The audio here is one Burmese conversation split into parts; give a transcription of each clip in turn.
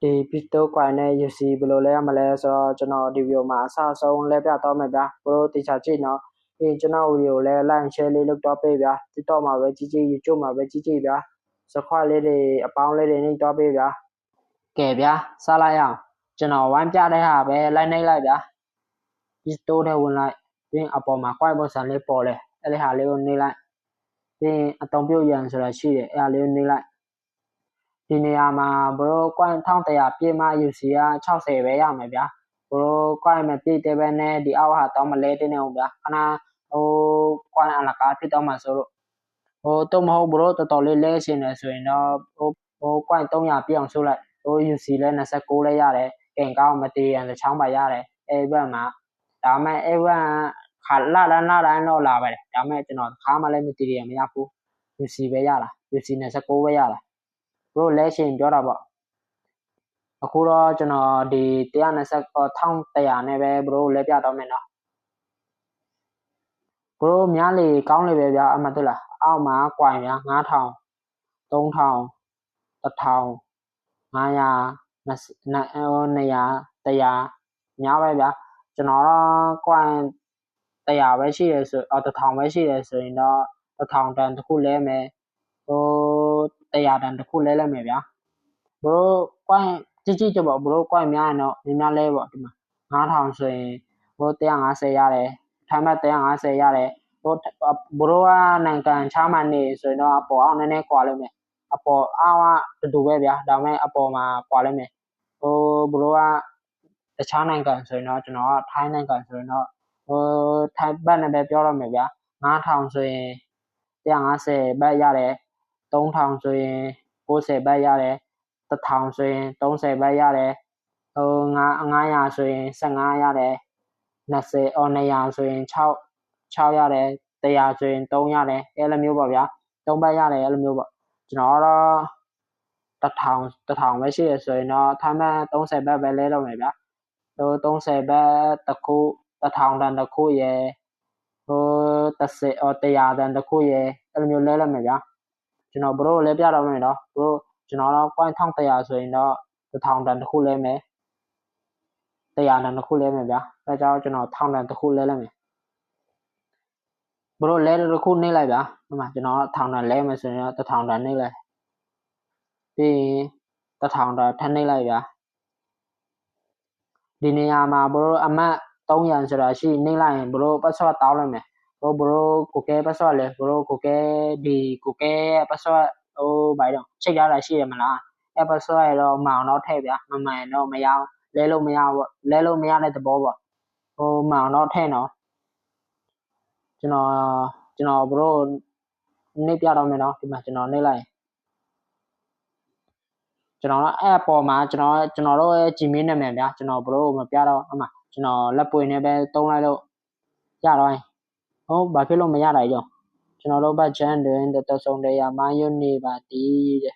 ဒီပစ်တိုကွိုင်နဲ့ UC ဘယ်လိုလဲရမလဲဆိုတော့ကျွန်တော်ဒီဗီဒီယိုမှာအစအဆုံးလဲပြတော့မယ်ဗျာဘရိုတေချာကြည့်နော်ပြီးကျွန်တော်ဗီဒီယိုလဲ like share လေးလုပ်တော့ပေးဗျာ TikTok မှာပဲကြည့်ကြည့် YouTube မှာပဲကြည့်ကြည့်ဗျာစခွက်လေးတွေအပေါင်းလေးတွေနှိပ်တော့ပေးဗျာကဲဗျာစလိုက်အောင်ကျွန်တော်ဝိုင်းပြတဲ့ဟာပဲလိုက်နှိပ်လိုက်ဗျာပစ်တိုနဲ့ဝင်လိုက်ပြီးအပေါ်မှာ quite ပုံစံလေးပေါ်လဲအဲ့ဒီဟာလေးကိုနှိပ်လိုက်ပြီးအတုံးပြုတ်ရန်ဆိုတာရှိတယ်အဲ့ဒါလေးကိုနှိပ်လိုက်ဒီနေရာမှာဘရိုကွိုင်း1100ပြည့်မှ UC က60ပဲရမယ်ဗျာဘရိုကွိုင်းမပြည့်တဲ့ဘက်နဲ့ဒီအောက်ဟာတော့မလဲတဲ့နေအောင်ဗျာခဏကွိုင်းအလကားဖြစ်တော့မှဆိုလို့တော့မဟုတ်ဘရိုတော်တော်လေးလဲရှင်တယ်ဆိုရင်တော့ကွိုင်း300ပြည့်အောင်ဆုလိုက်UC လဲ29လဲရတယ်ကင်ကောင်းမတည်ရန်ချောင်းပါရတယ်အဲ့ဘက်မှာဒါမဲ့အဲ့ဘက်ခါလာတိုင်းတော့လာပါတယ်ဒါမဲ့ကျွန်တော်ခါမှလည်းမတည်ရမရဘူး UC ပဲရတာ UC 29ပဲရတာဘရိုလဲရှင်ပြောတာပေါ့အခုတော့ကျွန်တော်ဒီ1100နဲ့ပဲဘရိုလဲပြတော့မယ်နော်ဘရိုများလေကောင်းလေပဲဗျာအမှတ်တလားအောက်မှာကွိုင်ဗျာ9000 3000 1000 500 200 100များပဲဗျာကျွန်တော်တော့ကွိုင်100ပဲရှိတယ်ဆို1000ပဲရှိတယ်ဆိုရင်တော့1000တန်တစ်ခုလဲမယ်100တန်တစ်ခုလဲလိုက်မယ်ဗျာဘရိုကွိုင်ကြည့်ကြပေါ့ဘရိုကွိုင်များရင်တော့များလဲပေါ့ဒီမှာ9000ဆိုရင်150ရတယ်ထိုင်းမဲ့150ရတယ်ဘရိုကနိုင်ငံချားမှနေဆိုရင်တော့အပေါ်အောင်နည်းနည်းကွာလိမ့်မယ်အပေါ်အောက်ကတူပဲဗျာဒါမဲ့အပေါ်မှာကွာလိမ့်မယ်ဘရိုကတခြားနိုင်ငံဆိုရင်တော့ကျွန်တော်ကထိုင်းနိုင်ငံဆိုရင်တော့ထိုင်းဘက်နဲ့ပဲပြောရမယ်ဗျာ9000ဆိုရင်150ဘတ်ရတယ်3000ဆိုရင်90ဘတ်ရတယ်1000ဆိုရင်30ဘတ်ရတယ်900ဆိုရင်15ရတယ်20200ဆိုရင်6ရတယ်100ဆိုရင်3ရတယ်အဲ့လိုမျိုးပေါ့ဗျာ3ဘတ်ရတယ်အဲ့လိုမျိုးပေါ့ကျွန်တော်တော့1000ပဲရှိရဆိုရင်တော့ထိုင်းမဲ့30ဘတ်ပဲလဲတော့မယ်ဗျာ30ဘတ်တစ်ခု1000တန်တစ်ခုရယ်100တန်တစ်ခုရယ်အဲ့လိုမျိုးလဲလိုက်မယ်ဗျာကျွန်တော်ဘရိုလဲပြတော့မယ်နော်ဘရိုကျွန်တော်တော့ point 1100ဆိုရင်တော့1000တန်တစ်ခုလဲမယ်100တန်တစ်ခုလဲမယ်ဗျာအဲကြောင့်ကျွန်တော်1000တန်တစ်ခုလဲလိုက်မယ်ဘရိုလဲတစ်ခုနှိပ်လိုက်ဗျာဒီမှာကျွန်တော်1000တန်လဲမယ်ဆိုရင်တော့1000တန်နှိပ်လိုက်ပြီး1000တန်ထပ်နှိပ်လိုက်ဗျာဒီနေရာမှာဘရိုအမှတ်300ဆိုတာရှိနှိပ်လိုက်ရင်ဘရိုပတ်စော့တောင်းလိုက်မယ်ဘရိုကိုကဲပတ်စော့လဲဘရိုကိုကဲဒီကိုကဲပတ်စော့ဘာတော့ချိန်ရတာရှိရမလားအဲ့ပတ်စော့ရတော့မောင်တော့ထည့်ဗျာမမှန်တော့မရအောင်လဲလို့မရဘူးလဲလို့မရတဲ့သဘောပေါ့မောင်တော့ထည့်နော်ကျွန်တော်ဘရိုနှိပ်ပြတော့မယ်နော်ဒီမှာကျွန်တော်နှိပ်လိုက်ကျွန်တော်အဲ့အပေါ်မှာကျွန်တော်တို့ရဲ့ Gmail နာမည်ဗျာကျွန်တော်ဘရိုမပြတော့အမှကျွန်တော်လက်ပွေနဲ့ပဲတုံးလိုက်လို့ရတော့ဟုတ်ဘာဖြစ်လို့မရတာကြောကျွန်တော်တို့ဘတ်ချန်တွင်တဆုံတရာမှယွနေပါသည်တဲ့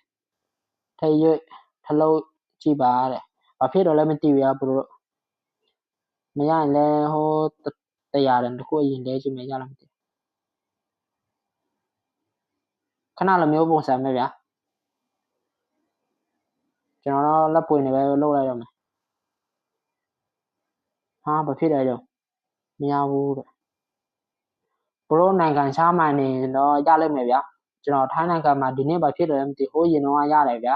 ထိရွထလို့ကြည့်ပါတဲ့ဘာဖြစ်တော့လဲမသိဘူးဗျာဘရိုမရရင်လဲဟို100တန်တခုအရင်လဲကြည့်မယ်ရလားမသိခဏလိုမျိုးပုံစံပဲဗျာကျွန်တော်တော့လက်ပွေနေပဲလုပ်လိုက်တော့မယ်ဟာဘာဖြစ်လဲကြောမရဘူးတဲ့ဘရိုနိုင်ငံချားမှန်နေတော့ရလိမ့်မယ်ဗျာကျွန်တော်ထိုင်းနိုင်ငံမှာဒီနေ့ဘာဖြစ်တယ်လဲမသိဟိုရင်တော့ရတယ်ဗျာ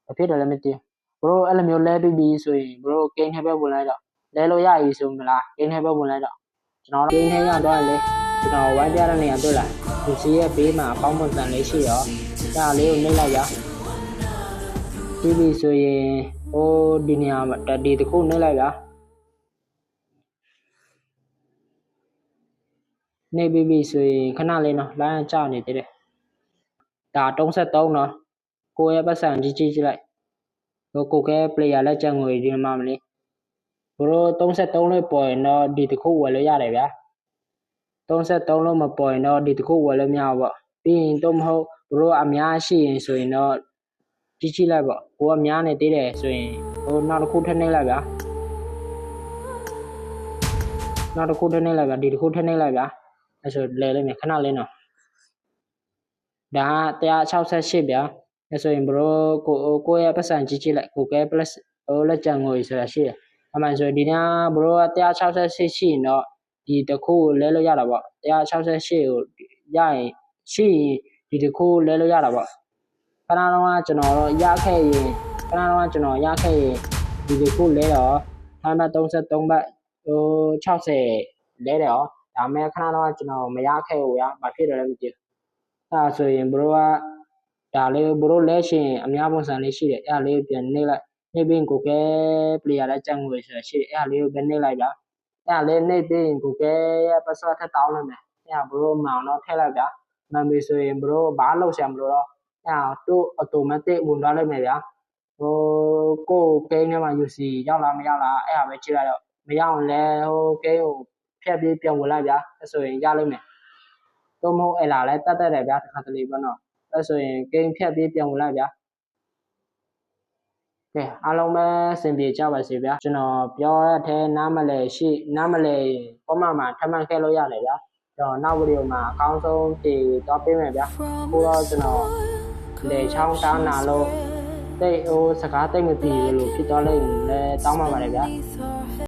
ဘာဖြစ်တယ်လဲမသိဘရိုအဲ့လိုမျိုးလဲပြီးပြီဆိုရင်ဘရိုကိန်းထဲပဲဝင်လိုက်တော့လဲလို့ရပြီဆိုမလားကိန်းထဲပဲဝင်လိုက်တော့ကျွန်တော်ကိန်းထဲရောက်တော့လေကျွန်တော်ဝိုင်းပြတဲ့နေရာတွေ့လားဒီစီရဲ့ဘေးမှာအပေါင်းပုံစံလေးရှိတော့ဒါလေးကိုနှိပ်လိုက်ရပြီးပြီဆိုရင်ဒီနေရာမှာဒီတစ်ခုနှိပ်လိုက်လားနေပြီဆိုရင်ခဏလေးနော်လိုင်းကျနေသေးတယ်ဒါ33နော်ကိုရဲ့ပတ်စံကြည့်လိုက်ကိုကဲ player လက်ကျန်ငွေဒီမှာမလေးဘရို33လို့ပေါ်ရင်တော့ဒီတစ်ခုဝယ်လို့ရတယ်ဗျာ33လို့မပေါ်ရင်တော့ဒီတစ်ခုဝယ်လို့မရဘူးပေါ့ပြီးရင်တော့မဟုတ်ဘရိုအများရှိရင်ဆိုရင်တော့ကြည့်လိုက်ပေါ့ကိုကများနေသေးတယ်ဆိုရင်နောက်တစ်ခုထပ်နှိပ်လိုက်ဗျာနောက်တစ်ခုထပ်နှိပ်လိုက်ဗျာဒီတစ်ခုထပ်နှိပ်လိုက်ဗျာအဲ့ဆိုလဲလိုက်မယ်ခဏလေးနော်ဒါ168ဗျာ ဒါဆိုရင်ဘရိုကိုရဲ့ပတ်စံကြည့်ကြည့်လိုက်ကိုကဲ plus လက်ကျန်ငွေဆိုတာရှိတယ်အမှန်ဆိုရင်ဒီနေ့ဘရိုက168ရှိရင်တော့ဒီတစ်ခုလဲလို့ရတာပေါ့168ကိုရရင်ရှိရင်ဒီတစ်ခုလဲလို့ရတာပေါ့ခဏတော့ကျွန်တော်ရခဲ့ရင်ဒီတစ်ခုလဲတော့3ဘတ်33ဘတ်60လဲတယ်ဟောဒါမဲ့ခဏတော့ကျွန်တော်မရခဲ့ဘူးဗျာဘာဖြစ်တယ်လဲမသိဘူးအဲ့ဆိုရင်ဘရိုကဒါလေးဘရိုလဲရှင်အများပုံစံလေးရှိတယ်အဲ့လေးပြန်နှိပ်လိုက်နှိပ်ပြီးကိုကဲ player လက်ကျန်ငွေဆိုတာရှိတယ်အဲ့လေးကိုပဲနှိပ်လိုက်ဗျာအဲ့လေးနှိပ်ပြီးကိုကဲရဲ့ password ထပ်တောင်းလိုက်မယ်အဲ့ဘရိုမှောင်တော့ထည့်လိုက်ဗျာမှန်ပြီဆိုရင်ဘရိုဘာလုပ်ရှာမလို့တော့အဲ့တို့ automatic ဝင်သွားလိုက်မယ်ဗျာကိုကိန်းထဲမှာ UC ရောက်လားမရောက်လားအဲ့ပဲကြည့်လိုက်တော့မရောက်ရင်လည်းကိန်းကိုဖြတ်ပြီးပြန်ဝင်လိုက်ဗျာအဲ့ဆိုရင်ရလိမ့်မယ်တော့မဟုတ်အဲ့လားလဲတတ်တယ်ဗျာတစ်ခါတလေပေါ့နော်အဲ့ဆိုရင်ကိန်းဖြတ်ပြီးပြန်ဝင်လိုက်ဗျာကဲအားလုံးပဲအဆင်ပြေကြပါစေဗျာကျွန်တော်ပြောတဲ့နားမလဲcomment မှာထပ်မံခဲ့လို့ရတယ်ဗျာကျွန်တော်နောက်ဗီဒီယိုမှာအကောင်းဆုံးတည်သွားပေးမယ်ဗျာခုတော့ကျွန်တော်လေချောင်းတားနာလို့တိတ်စကားတိတ်မပြေလို့ဖြစ်သွားလိမ့်မယ်တောင်းပါပါတယ်ဗျာ